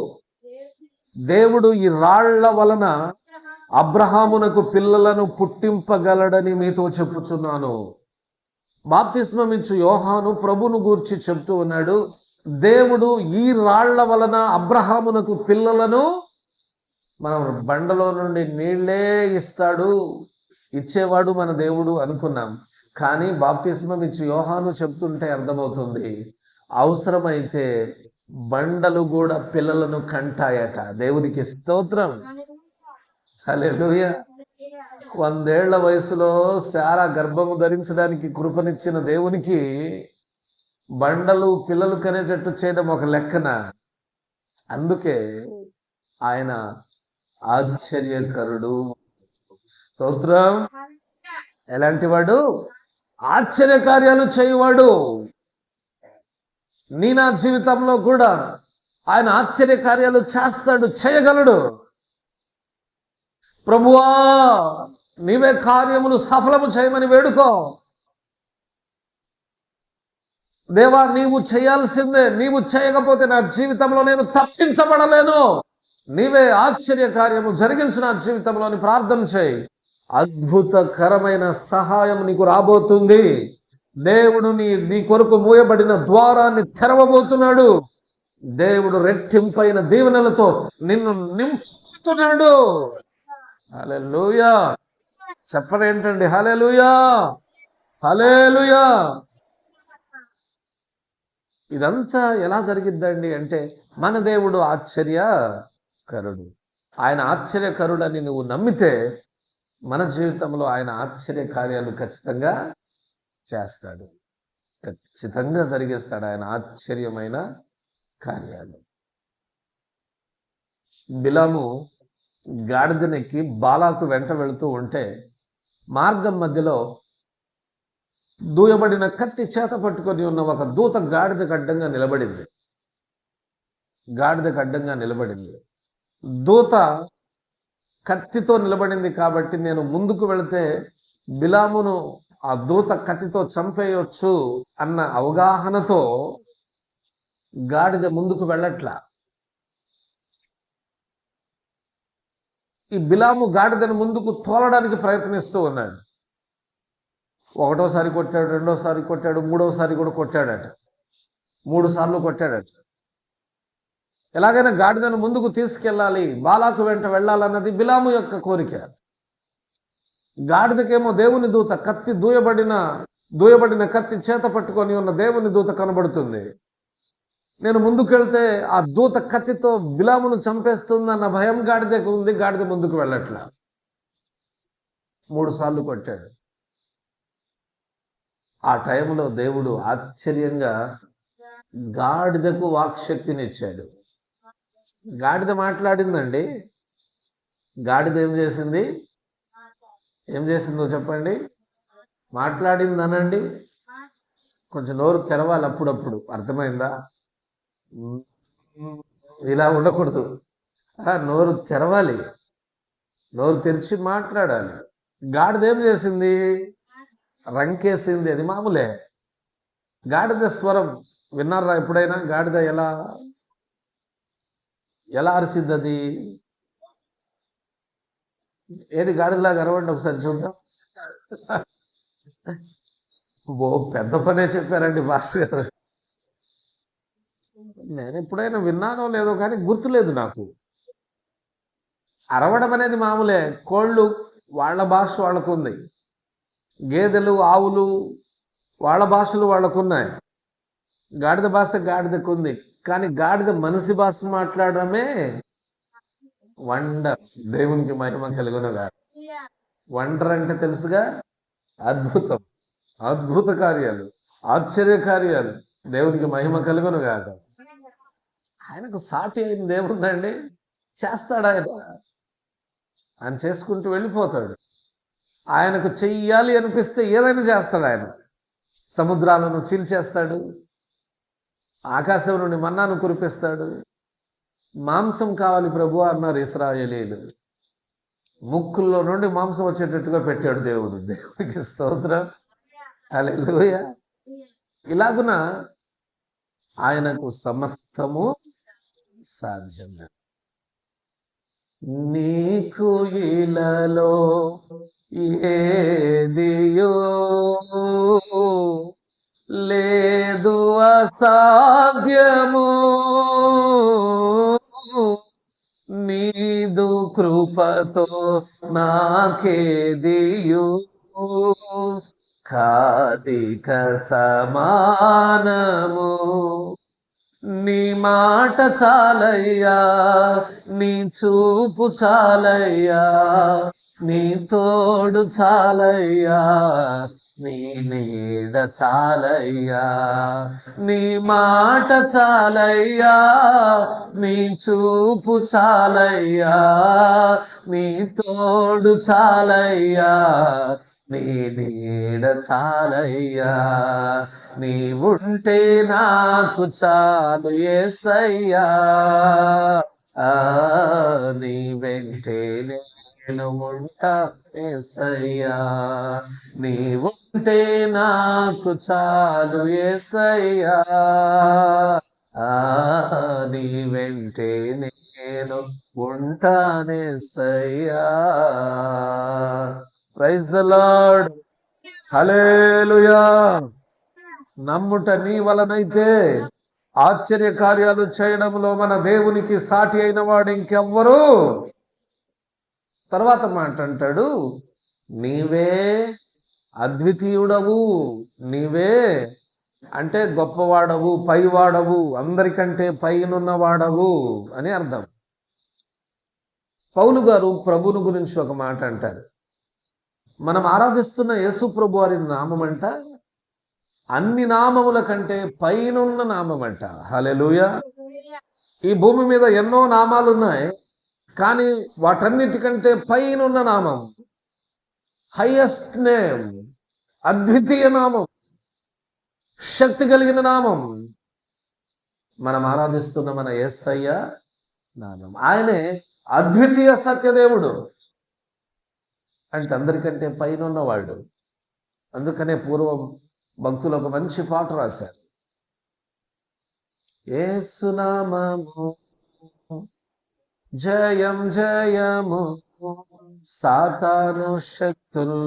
దేవుడు ఈ రాళ్ల వలన అబ్రహామునకు పిల్లలను పుట్టింపగలడని మీతో చెప్పుచున్నాను. బాప్తిస్మం ఇచ్చు యోహాను ప్రభును గూర్చి చెప్తూ ఉన్నాడు, దేవుడు ఈ రాళ్ల వలన అబ్రహామునకు పిల్లలను, మనం బండలో నుండి నీళ్లే ఇస్తాడు, ఇచ్చేవాడు మన దేవుడు అనుకున్నాం. కానీ బాప్తిస్మం ఇచ్చు యోహాను చెప్తుంటే అర్థమవుతుంది, అవసరమైతే బండలు కూడా పిల్లలను కంటాయట. దేవునికి స్తోత్రం. హల్లెలూయా. 100 ఏళ్ల వయసులో శారా గర్భము ధరించడానికి కృపనిచ్చిన దేవునికి బండలు పిల్లలు కనేటట్టు చేయడం ఒక లెక్కన. అందుకే ఆయన ఆశ్చర్యకరుడు. స్తోత్రం. ఎలాంటి వాడు? ఆశ్చర్యకార్యాలు చేయువాడు. నా జీవితంలో కూడా ఆయన ఆశ్చర్యకార్యాలు చేస్తాడు, చేయగలడు. ప్రభువా, నీవే కార్యములు సఫలము చేయమని వేడుకో. దేవా, నీవు చేయాల్సిందే, నీవు చేయకపోతే నా జీవితంలో నేను తప్పించబడలేను, నీవే ఆశ్చర్య కార్యము జరిగించు నా జీవితంలో అని ప్రార్థన చేయి. అద్భుతకరమైన సహాయం నీకు రాబోతుంది. దేవుడు నీ కొరకు మూయబడిన ద్వారాన్ని తెరవబోతున్నాడు. దేవుడు రెట్టింపైన దీవెనలతో నిన్ను నింపుతున్నాడు. హల్లెలూయా. చెప్పరేంటండి? హల్లెలూయా, హల్లెలూయా. ఇదంతా ఎలా జరిగిద్దండి అంటే, మన దేవుడు ఆశ్చర్యకరుడు. ఆయన ఆశ్చర్యకరుడని నువ్వు నమ్మితే మన జీవితంలో ఆయన ఆశ్చర్య కార్యాలు ఖచ్చితంగా చేస్తాడు, ఖచ్చితంగా జరిగిస్తాడు ఆయన ఆశ్చర్యమైన కార్యాలు. బిలాము గాడిదనెక్కి బాలాకు వెంట వెళుతూ ఉంటే మార్గం మధ్యలో దూయబడిన కత్తి చేత పట్టుకొని ఉన్న ఒక దూత గాడిదకు అడ్డంగా నిలబడింది. గాడిదకు అడ్డంగా నిలబడింది. దూత కత్తితో నిలబడింది కాబట్టి నేను ముందుకు వెళితే బిలామును ఆ దూత కత్తితో చంపేయొచ్చు అన్న అవగాహనతో గాడిద ముందుకు వెళ్ళట్లా. ఈ బిలాము గాడిదను ముందుకు తోలడానికి ప్రయత్నిస్తూ ఉన్నాడు. ఒకటోసారి కొట్టాడు, రెండోసారి కొట్టాడు, మూడోసారి కూడా కొట్టాడట. 3 సార్లు కొట్టాడట. ఎలాగైనా గాడిదను ముందుకు తీసుకెళ్ళాలి, బాలాకు వెంట వెళ్ళాలన్నది బిలాము యొక్క కోరిక. గాడిదకేమో దేవుని దూత కత్తి దూయబడిన కత్తి చేత పట్టుకొని ఉన్న దేవుని దూత కనబడుతుంది. నేను ముందుకెళ్తే ఆ దూత కత్తితో బిలామును చంపేస్తుందన్న భయం గాడిదకు ఉంది. గాడిద ముందుకు వెళ్ళట్లా. 3 సార్లు కొట్టాడు. ఆ టైంలో దేవుడు ఆశ్చర్యంగా గాడిదకు వాక్శక్తినిచ్చాడు. గాడిద మాట్లాడిందండి. గాడిద ఏం చేసిందో చెప్పండి? మాట్లాడిందనండి. కొంచెం నోరు తెరవాలి అప్పుడప్పుడు, అర్థమైందా? ఇలా ఉండకూడదు. నోరు తెరవాలి, నోరు తెరిచి మాట్లాడాలి. గాడిద ఏం చేసింది? రంకేసింది. అది మామూలే. గాడిద స్వరం విన్నారా ఎప్పుడైనా? గాడిద ఎలా అరిసిద్ది? అది ఏది? గాడిదలాగా అరవండి ఒకసారి చూద్దాం. ఓ పెద్ద పనే చెప్పారండి మాస్టర్ గారు. నేను ఎప్పుడైనా విన్నానో లేదో కానీ గుర్తులేదు నాకు. అరవడం అనేది మామూలే. కోళ్ళు వాళ్ళ భాష వాళ్ళకుంది, గేదెలు ఆవులు వాళ్ళ భాషలు వాళ్ళకున్నాయి, గాడిద భాష గాడిదకుంది. కానీ గాడిద మనిషి భాష మాట్లాడడమే వండర్. దేవునికి మహిమ కలుగునుగా. వండర్ అంటే తెలుసుగా, అద్భుతం, అద్భుత కార్యాలు, ఆశ్చర్య కార్యాలు. దేవునికి మహిమ కలుగునుగా. ఆయనకు సాటి అయిన దేవుడుందండి. చేస్తాడు ఆయన చేసుకుంటూ వెళ్ళిపోతాడు. ఆయనకు చెయ్యాలి అనిపిస్తే ఏదైనా చేస్తాడు. ఆయన సముద్రాలను చీల్చేస్తాడు, ఆకాశం నుండి మన్నాను కురిపిస్తాడు. మాంసం కావాలి ప్రభు అన్నారు ఇశ్రాయేలీయులు. ముక్కుల్లో నుండి మాంసం వచ్చేటట్టుగా పెట్టాడు దేవుడు. దేవుడికి స్తోత్రం, హల్లెలూయా. ఇలాగున ఆయనకు సమస్తము సాధ్యం. నీకు ఇలలో ఏదియో లేదు అసాధ్యము, నీదు కృపతో నాకేదియు కాదిక సమానము. నీ మాట చాలయ్యా, నీ చూపు చాలయ్యా, నీ తోడు చాలయ్యా, నీ నీడ చాలయ్యా. నీ మాట చాలయ్యా, నీ చూపు చాలయ్యా, నీ తోడు చాలయ్యా, నీ నీడ చాలయ్యా. నీవుంటే నాకు చాలు యేసయ్యా, నీ వెంటే నేను ఉంటా యేసయ్యా. నీవుంటే నాకు చాలు యేసయ్యా, నీ వెంటే నేను ఉంటానేసయ్యా. Praise the Lord. హల్లెలూయా. నమ్ముట నీ వలనైతే ఆశ్చర్య కార్యాలు చేయడంలో మన దేవునికి సాటి అయిన వాడు ఇంకెవ్వరు. తర్వాత మాట అంటాడు, నీవే అద్వితీయుడవు, నీవే అంటే గొప్పవాడవు, పైవాడవు, అందరికంటే పైనున్నవాడవు అని అర్థం. పౌలు గారు ప్రభుని గురించి ఒక మాట అంటారు. మనం ఆరాధిస్తున్న యేసు ప్రభు వారి నామం అంట అన్ని నామముల కంటే పైనున్న నామం అంట. హల్లెలూయా. ఈ భూమి మీద ఎన్నో నామాలు ఉన్నాయి, కానీ వాటన్నిటికంటే పైనున్న నామం, హైయెస్ట్ నేమ్, అద్వితీయ నామం, శక్తి కలిగిన నామం మనం ఆరాధిస్తున్న మన యేసయ్య నామం. ఆయనే అద్వితీయ సత్యదేవుడు అంటే అందరికంటే పైనున్నవాడు. అందుకనే పూర్వం భక్తులు ఒక మంచి పాట రాశారు. యేసు నామము జయం జయము, సాతాను శక్తులు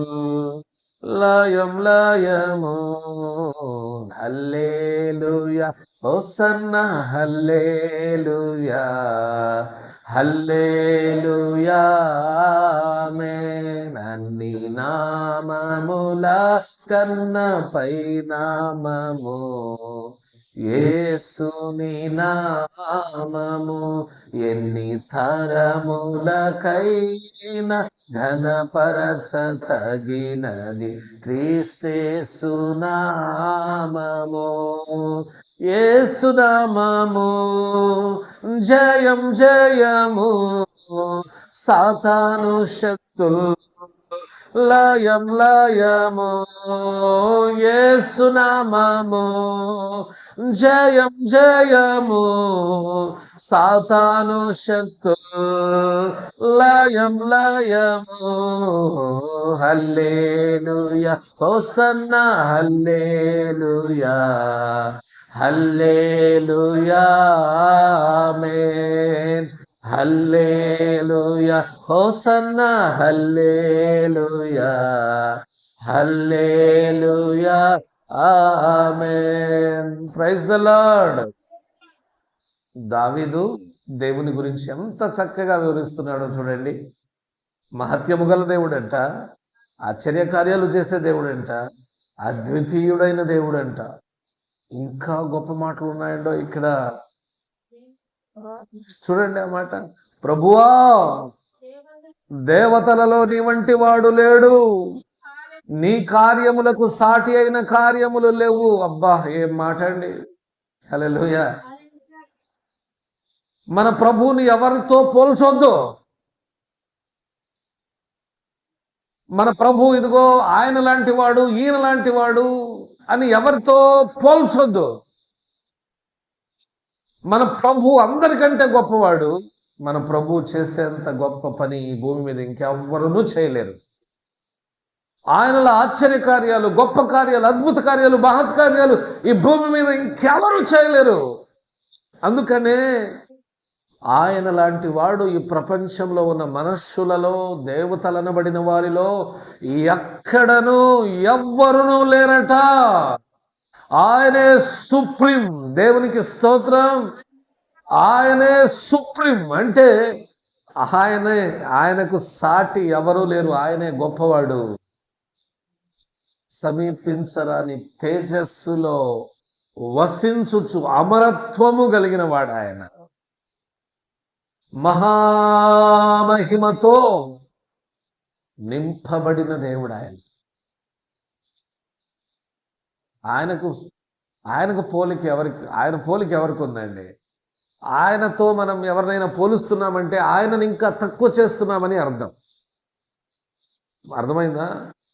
లయం లయము. హల్లెలూయా హోసన్నా హల్లెలూయా, హల్లెలూయా ఆమేన్. అన్ని నామముల కన్న పై నామము యేసుని నామము. ఎన్ని తరములకైనా ఘనపరచ తగినది క్రీస్తేసు నామము. యేసు నామము జయం జయము, సాతాను శక్తులు లయం లయము. యేసు నామము జయం జయము, సాతాను శక్తులు లయం లయము. Hallelujah hosanna hallelujah, hallelujah amen. Hallelujah hosanna hallelujah, hallelujah amen. Praise the Lord. దావీదు దేవుని గురించి ఎంత చక్కగా వివరిస్తున్నాడో చూడండి. మహత్యము గల దేవుడంట, ఆశ్చర్య కార్యాలు చేసే దేవుడంట, అద్వితీయుడైన దేవుడంట. ఇంకా గొప్ప మాటలు ఉన్నాయండో ఇక్కడ. చూడండి ఆ మాట, ప్రభువా దేవతలలో నీ వంటి వాడు లేడు, నీ కార్యములకు సాటి అయిన కార్యములు లేవు. అబ్బా ఏం మాట అండి. హల్లెలూయా. మన ప్రభువుని ఎవరితో పోల్చొద్దు. మన ప్రభు ఇదిగో ఆయన లాంటి వాడు, ఈయన లాంటి వాడు అని ఎవరితో పోల్చొద్దు. మన ప్రభు అందరికంటే గొప్పవాడు. మన ప్రభు చేసేంత గొప్ప పని ఈ భూమి మీద ఇంకెవ్వరూ చేయలేరు. ఆయనలో ఆశ్చర్య కార్యాలు, గొప్ప కార్యాలు, అద్భుత కార్యాలు, మహత్కార్యాలు ఈ భూమి మీద ఇంకెవరూ చేయలేరు. అందుకనే ఆయన లాంటి వాడు ఈ ప్రపంచంలో ఉన్న మనుష్యులలో, దేవతలనబడిన వారిలో ఎక్కడను ఎవ్వరునూ లేరట. ఆయనే సుప్రీం. దేవునికి స్తోత్రం. ఆయనే సుప్రీం అంటే ఆయనకు సాటి ఎవరూ లేరు. ఆయనే గొప్పవాడు. సమీపించరాని తేజస్సులో వసించుచు అమరత్వము కలిగిన వాడు ఆయన. మహామహిమతో నింపబడిన దేవుడు ఆయన. ఆయనకు పోలిక ఎవరికి ఉందండి? ఆయనతో మనం ఎవరినైనా పోలుస్తున్నామంటే ఆయనను ఇంకా తక్కువ చేస్తున్నామని అర్థమైందా?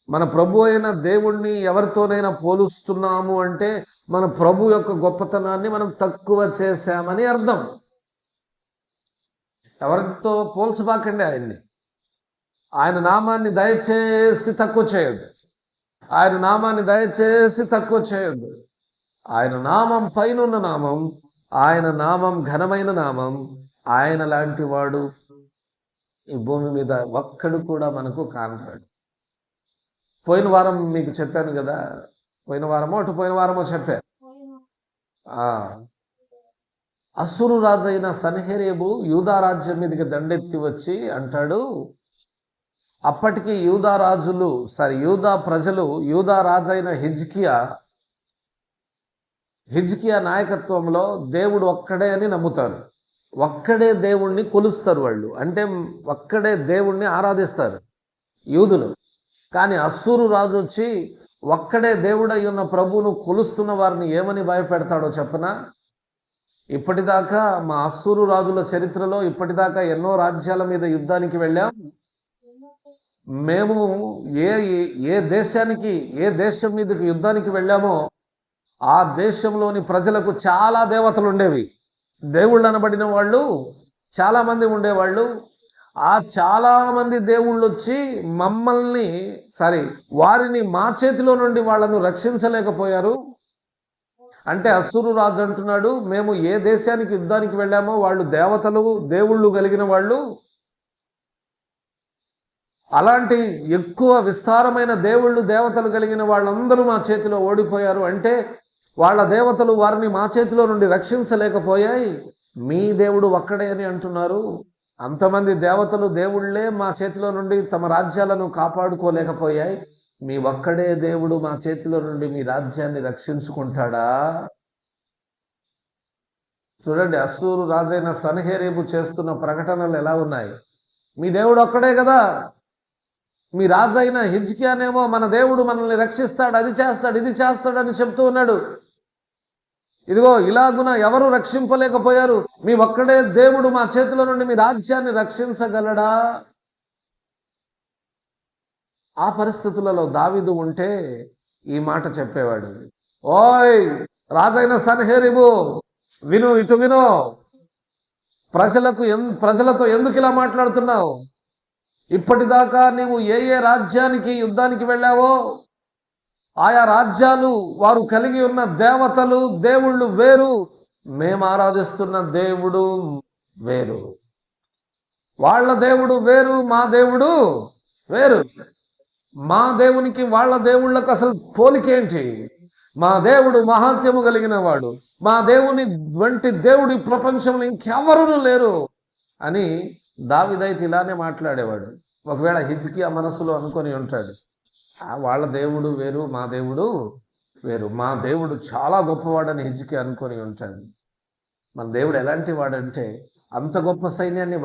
మన ప్రభు అయిన దేవుణ్ణి ఎవరితోనైనా పోలుస్తున్నాము అంటే మన ప్రభు యొక్క గొప్పతనాన్ని మనం తక్కువ చేశామని అర్థం. ఎవరితో పోల్చబాకండి ఆయన్ని. ఆయన నామాన్ని దయచేసి తక్కువ చేయొద్దు. ఆయన నామాన్ని దయచేసి తక్కువ చేయొద్దు. ఆయన నామం పైనున్న నామం, ఆయన నామం ఘనమైన నామం. ఆయన లాంటి వాడు ఈ భూమి మీద ఒక్కడు కూడా మనకు కానరాడు. పోయిన వారం మీకు చెప్పాను కదా, పోయిన వారమో చెప్పాను. అసురు రాజైన సన్హెరీబు యూదా రాజ్యం మీదకి దండెత్తి వచ్చి అంటాడు, అప్పటికి యూదా ప్రజలు యూదా రాజైన హిజ్కియా నాయకత్వంలో దేవుడు ఒక్కడే అని నమ్ముతారు. ఒక్కడే దేవుణ్ణి కొలుస్తారు వాళ్ళు. అంటే ఒక్కడే దేవుణ్ణి ఆరాధిస్తారు యూదులు. కానీ అస్సూరు రాజు వచ్చి ఒక్కడే దేవుడై ఉన్న ప్రభువును కొలుస్తున్న వారిని ఏమని భయపెడతాడో చెప్పనా? ఇప్పటిదాకా మా అస్సూరు రాజుల చరిత్రలో ఇప్పటిదాకా ఎన్నో రాజ్యాల మీద యుద్ధానికి వెళ్ళాం. మేము ఏ దేశం మీదకి యుద్ధానికి వెళ్ళామో ఆ దేశంలోని ప్రజలకు చాలా దేవతలు ఉండేవి. దేవుళ్ళు అనబడిన వాళ్ళు చాలా మంది ఉండేవాళ్ళు. ఆ చాలా మంది దేవుళ్ళు వచ్చి వారిని మా చేతిలో నుండి వాళ్ళను రక్షించలేకపోయారు. అంటే అస్సూరు రాజు అంటున్నాడు, మేము ఏ దేశానికి యుద్ధానికి వెళ్ళామో వాళ్ళు దేవుళ్ళు కలిగిన వాళ్ళు, అలాంటి ఎక్కువ విస్తారమైన దేవతలు కలిగిన వాళ్ళందరూ మా చేతిలో ఓడిపోయారు. అంటే వాళ్ళ దేవతలు వారిని మా చేతిలో నుండి రక్షించలేకపోయాయి. మీ దేవుడు ఒక్కడే అని అంటున్నారు. అంతమంది దేవుళ్ళే మా చేతిలో నుండి తమ రాజ్యాలను కాపాడుకోలేకపోయాయి. మీ ఒక్కడే దేవుడు మా చేతిలో నుండి మీ రాజ్యాన్ని రక్షించుకుంటాడా? చూడండి, అస్సూరు రాజైన సన్హెరీబు చేస్తున్న ప్రకటనలు ఎలా ఉన్నాయి. మీ దేవుడు ఒక్కడే కదా. మీ రాజైన హిజ్కియానేమో మన దేవుడు మనల్ని రక్షిస్తాడు, అది చేస్తాడు, ఇది చేస్తాడని చెప్తూ ఉన్నాడు. ఇదిగో ఇలాగున ఎవరు రక్షింపలేకపోయారు. మీ ఒక్కడే దేవుడు మా చేతిలో నుండి మీ రాజ్యాన్ని రక్షించగలడా? ఆ పరిస్థితులలో దావీదు ఉంటే ఈ మాట చెప్పేవాడు, ఓయ్ రాజైన సన్హెరీబు, ఇటు విను. ప్రజలతో ఎందుకు ఇలా మాట్లాడుతున్నావు? ఇప్పటిదాకా నీవు ఏ రాజ్యానికి యుద్ధానికి వెళ్ళావో ఆయా రాజ్యాలు వారు కలిగి ఉన్న దేవుళ్ళు వేరు, మేము ఆరాధిస్తున్న దేవుడు వేరు. వాళ్ళ దేవుడు వేరు, మా దేవుడు వేరు. మా దేవునికి వాళ్ళ దేవుళ్ళకు అసలు పోలికేంటి? మా దేవుడు మహాత్యము కలిగిన వాడు, మా దేవుని వంటి దేవుడు ప్రపంచంలో ఇంకెవరూ లేరు అని దావీదైతే ఇలానే మాట్లాడేవాడు. ఒకవేళ హిజ్కియా మనసులో అనుకొని ఉంటాడు, వాళ్ళ దేవుడు వేరు, మా దేవుడు వేరు, మా దేవుడు చాలా గొప్పవాడని హిజ్కియా అనుకొని ఉంటాడు. మన దేవుడు ఎలాంటి వాడంటే అంత గొప్ప సైన్యాన్ని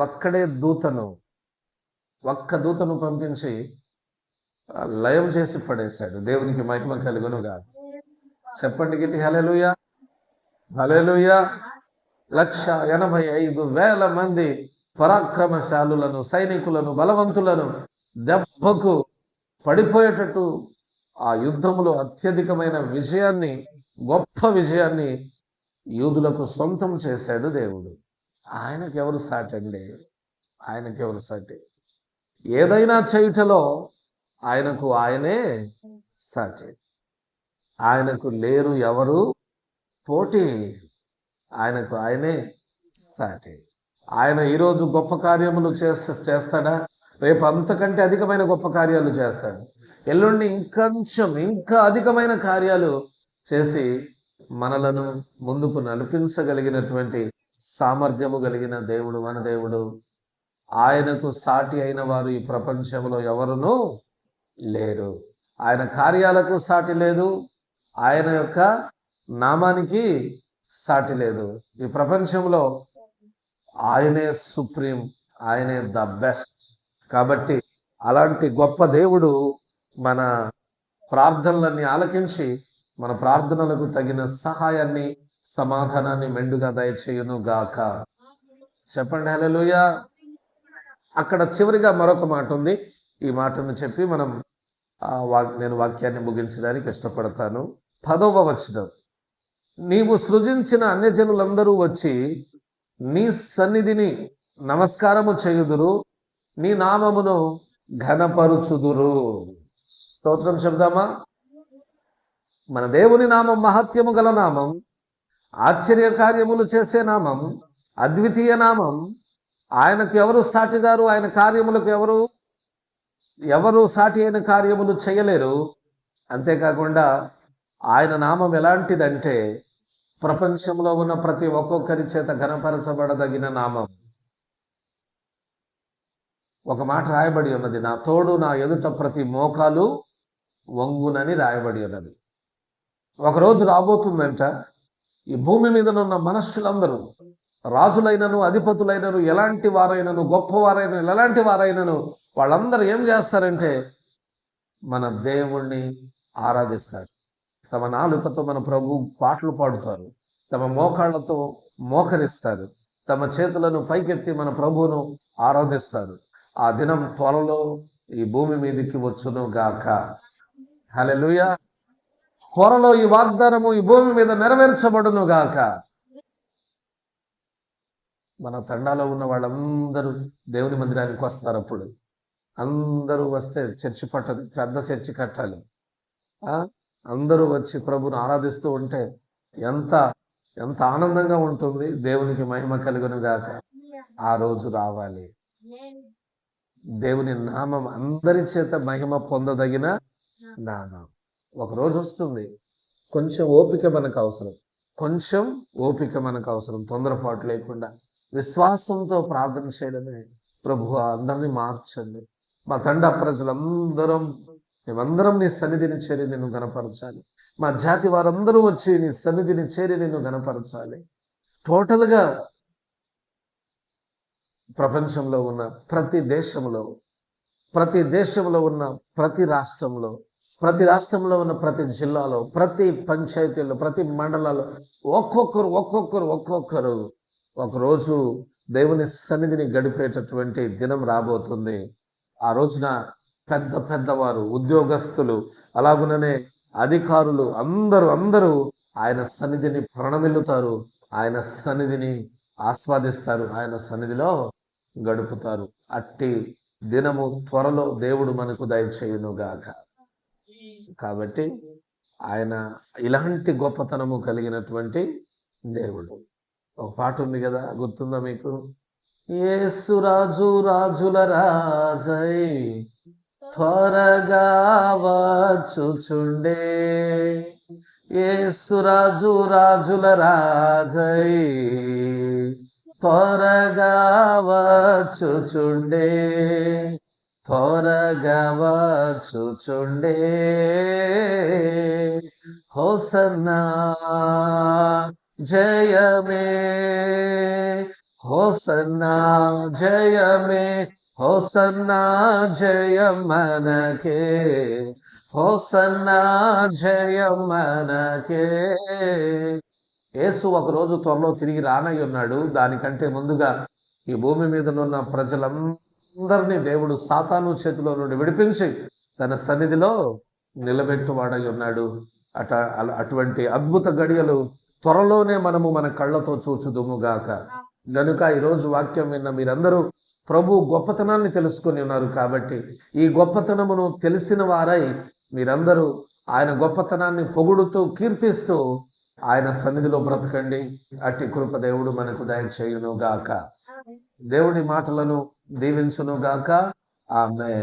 ఒక్క దూతను పంపించి లయం చేసి పడేశాడు. దేవునికి మహిమ కలుగును గాక. చెప్పండి గట్టి హల్లెలూయా, హల్లెలూయా. 185,000 మంది పరాక్రమశాలులను, సైనికులను, బలవంతులను దెబ్బకు పడిపోయేటట్టు ఆ యుద్ధములో అత్యధికమైన విజయాన్ని, గొప్ప విజయాన్ని యూదులకు సొంతం చేశాడు దేవుడు. ఆయనకెవరు సాటండి? ఆయనకెవరు సాటి? ఏదైనా చేయుటలో ఆయనే సాటి. ఆయనకు లేరు ఎవరు పోటీ. ఆయనే సాటి. ఆయన ఈరోజు గొప్ప కార్యములు చేస్తాడా? రేపు అంతకంటే అధికమైన గొప్ప కార్యాలు చేస్తాడు. ఎల్లుండి ఇంకా అధికమైన కార్యాలు చేసి మనలను ముందుకు నడిపించగలిగినటువంటి సామర్థ్యము కలిగిన దేవుడు మన దేవుడు. ఆయనకు సాటి అయిన వారు ఈ ప్రపంచంలో ఎవరునూ లేరు. ఆయన కార్యాలకు సాటి లేదు, ఆయన యొక్క నామానికి సాటి లేదు. ఈ ప్రపంచంలో ఆయనే సుప్రీం, ఆయనే ద బెస్ట్. కాబట్టి అలాంటి గొప్ప దేవుడు మన ప్రార్థనలన్నీ ఆలకించి మన ప్రార్థనలకు తగిన సహాయాన్ని, సమాధానాన్ని మెండుగా దయచేయును గాక. చెప్పండి హల్లెలూయా. అక్కడ చివరిగా మరొక మాట ఉంది. ఈ మాటను చెప్పి నేను వాక్యాన్ని ముగించడానికి ఇష్టపడతాను. 10వ వచనం, నీవు సృజించిన అన్యజనులందరూ వచ్చి నీ సన్నిధిని నమస్కారము చేయుదురు, నీ నామమును ఘనపరుచుదురు. స్తోత్రం చెప్దామా? మన దేవుని నామం మహత్యము గల నామం, ఆశ్చర్య కార్యములు చేసే నామం, అద్వితీయ నామం. ఆయనకు ఎవరు సాటిదారు? ఆయన కార్యములకు ఎవరు సాటి అయిన కార్యములు చేయలేరు. అంతేకాకుండా ఆయన నామం ఎలాంటిదంటే ప్రపంచంలో ఉన్న ప్రతి ఒక్కొక్కరి చేత ఘనపరచబడదగిన నామం. ఒక మాట రాయబడి ఉన్నది, నా తోడు నా ఎదుట ప్రతి మోకాలు వంగునని రాయబడి ఉన్నది. ఒకరోజు రాబోతుందంట, ఈ భూమి మీదనున్న మనుష్యులందరూ, రాజులైనను అధిపతులైనను, ఎలాంటి వారైనను, గొప్పవారైనను, ఎలాంటి వారైనను, వాళ్ళందరూ ఏం చేస్తారంటే మన దేవుణ్ణి ఆరాధిస్తారు. తమ నాలుకతో మన ప్రభు పాటలు పాడుతారు, తమ మోకాళ్లతో మోకరిస్తారు, తమ చేతులను పైకెత్తి మన ప్రభువును ఆరాధిస్తారు. ఆ దినం త్వరలో ఈ భూమి మీదకి వచ్చును గాక. హల్లెలూయా. త్వరలో ఈ వాగ్దానము ఈ భూమి మీద నెరవేర్చబడును గాక. మన తండాలో ఉన్న వాళ్ళందరూ దేవుని మందిరానికి వస్తారు. అప్పుడు అందరూ వస్తే చర్చి పట్టదు, పెద్ద చర్చి కట్టాలి. అందరూ వచ్చి ప్రభుని ఆరాధిస్తూ ఉంటే ఎంత ఎంత ఆనందంగా ఉంటుంది. దేవునికి మహిమ కలుగును గాక. ఆ రోజు రావాలి. దేవుని నామం అందరి చేత మహిమ పొందదగిన నామం ఒక రోజు వస్తుంది. కొంచెం ఓపిక మనకు అవసరం. తొందరపాటు లేకుండా విశ్వాసంతో ప్రార్థన చేయడమే. ప్రభువా, అందరినీ మార్చండి. మా తండా మేమందరం నీ సన్నిధిని చేరి నిన్ను గణపరచాలి. మా జాతి వారందరూ వచ్చి నీ సన్నిధిని చేరి నిన్ను గణపరచాలి. టోటల్గా ప్రపంచంలో ఉన్న ప్రతి దేశంలో ఉన్న ప్రతి రాష్ట్రంలో ఉన్న ప్రతి జిల్లాలో, ప్రతి పంచాయతీలో, ప్రతి మండలాల్లో ఒక్కొక్కరు ఒకరోజు దేవుని సన్నిధిని గడిపేటటువంటి దినం రాబోతుంది. ఆ రోజున పెద్దవారు, ఉద్యోగస్తులు, అలాగుననే అధికారులు అందరూ ఆయన సన్నిధిని ప్రణమిల్లుతారు, ఆయన సన్నిధిని ఆస్వాదిస్తారు, ఆయన సన్నిధిలో గడుపుతారు. అట్టి దినము త్వరలో దేవుడు మనకు దయచేయునుగాక. కాబట్టి ఆయన ఇలాంటి గొప్పతనము కలిగినటువంటి దేవుడు. ఒక పాట ఉంది కదా, గుర్తుందా మీకు? యేసు రాజు రాజుల రాజై త్వరగా వచ్చుచుండే, యేసు రాజు రాజుల రాజై త్వరగా వచ్చుచుండే, హోసన్నా జయమే, హోసన్నా జయమే, హోసన్నా జయం మనకే, హోసన్నా జయం మనకే. యేసు ఒకరోజు త్వరలో తిరిగి రానై ఉన్నాడు. దానికంటే ముందుగా ఈ భూమి మీద ఉన్న ప్రజలందరినీ దేవుడు సాతాను చేతిలో నుండి విడిపించి తన సన్నిధిలో నిలబెట్టువాడై ఉన్నాడు. అటువంటి అద్భుత గడియలు త్వరలోనే మనము మన కళ్ళతో చూచుదుముగాక. గనుక ఈరోజు వాక్యం విన్న మీరందరూ ప్రభు గొప్పతనాన్ని తెలుసుకొని ఉన్నారు. కాబట్టి ఈ గొప్పతనమును తెలిసిన వారై మీరందరూ ఆయన గొప్పతనాన్ని పొగుడుతూ, కీర్తిస్తూ ఆయన సన్నిధిలో బ్రతకండి. అట్టి కృప దేవుడు మనకు దయచేయునుగాక. దేవుడి మాటలను దీవించును గాక. ఆమేన్.